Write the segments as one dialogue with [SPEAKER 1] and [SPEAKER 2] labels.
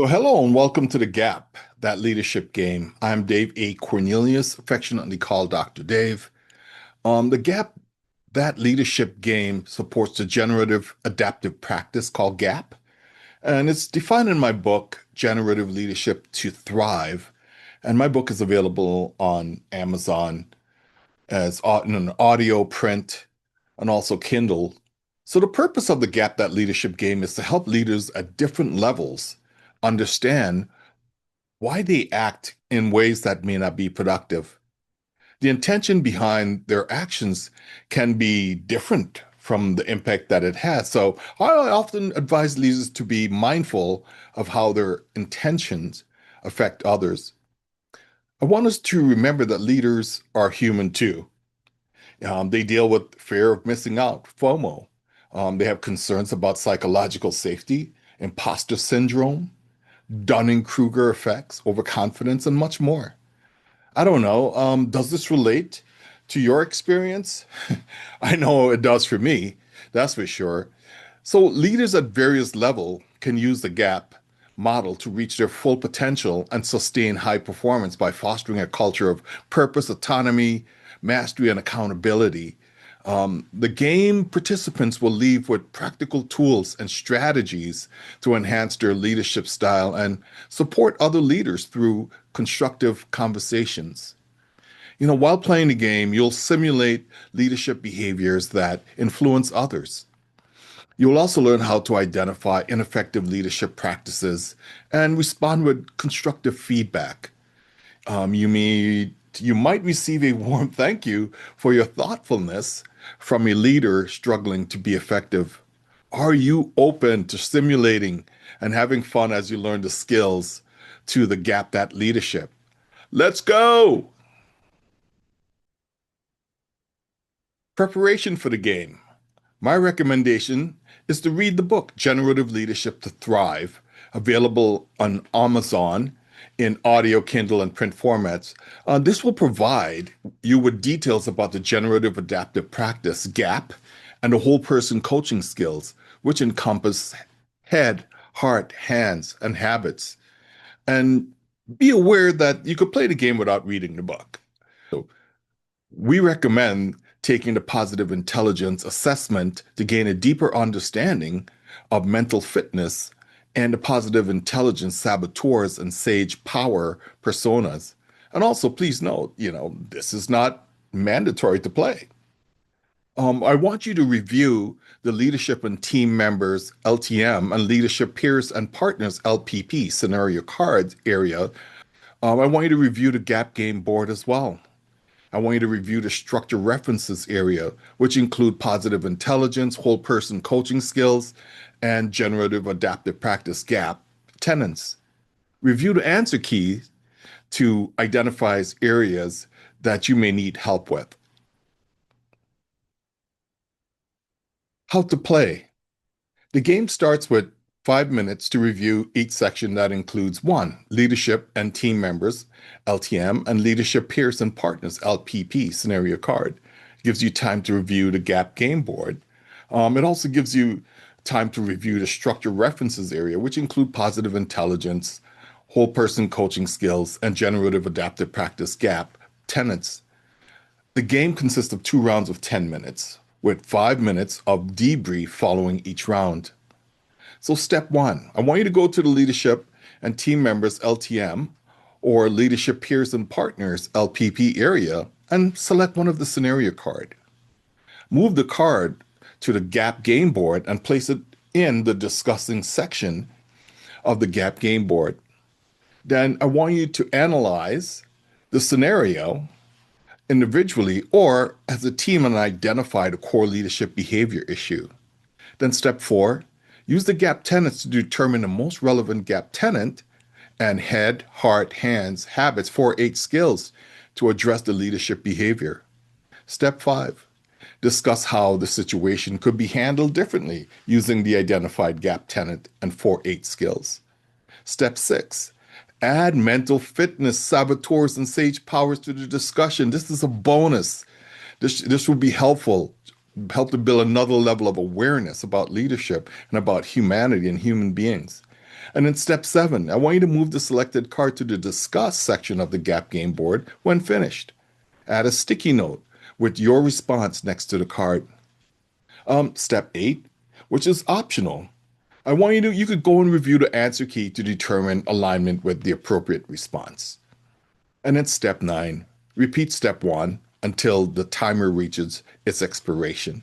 [SPEAKER 1] So, hello and welcome to The Gap, that leadership game. I'm Dave A. Cornelius, affectionately called Dr. Dave. The Gap, that leadership game supports the generative adaptive practice called GAP, and it's defined in my book, Generative Leadership to Thrive. And my book is available on Amazon in an audio, print, and also Kindle. So the purpose of the Gap That Leadership game is to help leaders at different levels understand why they act in ways that may not be productive. The intention behind their actions can be different from the impact that it has. So I often advise leaders to be mindful of how their intentions affect others. I want us to remember that leaders are human too. They deal with fear of missing out, FOMO. They have concerns about psychological safety, imposter syndrome, Dunning-Kruger effects, overconfidence, and much more. I don't know. Does this relate to your experience? I know it does for me, that's for sure. So leaders at various levels can use the GAP model to reach their full potential and sustain high performance by fostering a culture of purpose, autonomy, mastery, and accountability. The game participants will leave with practical tools and strategies to enhance their leadership style and support other leaders through constructive conversations. While playing the game, you'll simulate leadership behaviors that influence others. You'll also learn how to identify ineffective leadership practices and respond with constructive feedback. You might receive a warm thank you for your thoughtfulness from a leader struggling to be effective. Are you open to simulating and having fun as you learn the skills to the Gap That Leadership? Let's go! Preparation for the game. My recommendation is to read the book Generative Leadership to Thrive, available on Amazon in audio, Kindle, and print formats. This will provide you with details about the generative adaptive practice, GAP, and the whole person coaching skills, which encompass head, heart, hands, and habits. And be aware that you could play the game without reading the book. So we recommend taking the positive intelligence assessment to gain a deeper understanding of mental fitness and the positive intelligence saboteurs and sage power personas. And also, please note, this is not mandatory to play. I want you to review the leadership and team members LTM and leadership peers and partners LPP scenario cards area. I want you to review the gap game board as well. I want you to review the structure references area, which include positive intelligence, whole person coaching skills, and generative adaptive practice gap tenants. Review the answer keys to identify areas that you may need help with. How to play. The game starts with 5 minutes to review each section that includes one, leadership and team members, LTM, and leadership peers and partners, LPP, scenario card. It gives you time to review the gap game board. It also gives you time to review the structure references area, which include positive intelligence, whole person coaching skills, and generative adaptive practice gap tenets. The game consists of 2 rounds of 10 minutes, with 5 minutes of debrief following each round. So step one, I want you to go to the leadership and team members LTM or leadership peers and partners LPP area and select one of the scenario card. Move the card to the gap game board and place it in the discussing section of the gap game board. Then I want you to analyze the scenario individually or as a team and identify the core leadership behavior issue. Then step 4, use the gap tenants to determine the most relevant gap tenant and head, heart, hands, habits, 4 8 skills to address the leadership behavior. Step 5, discuss how the situation could be handled differently using the identified gap tenant and 4 8 skills. Step 6, add mental fitness, saboteurs, and sage powers to the discussion. This is a bonus. This will be help to build another level of awareness about leadership and about humanity and human beings. And in step 7, I want you to move the selected card to the discuss section of the gap game board when finished. Add a sticky note with your response next to the card. Step 8, which is optional. You could go and review the answer key to determine alignment with the appropriate response. And then step 9, repeat step 1 until the timer reaches its expiration.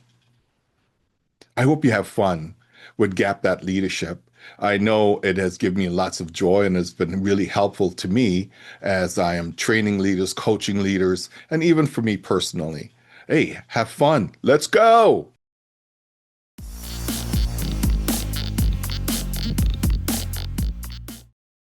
[SPEAKER 1] I hope you have fun with Gap That Leadership. I know it has given me lots of joy and has been really helpful to me as I am training leaders, coaching leaders, and even for me personally. Hey, have fun. Let's go.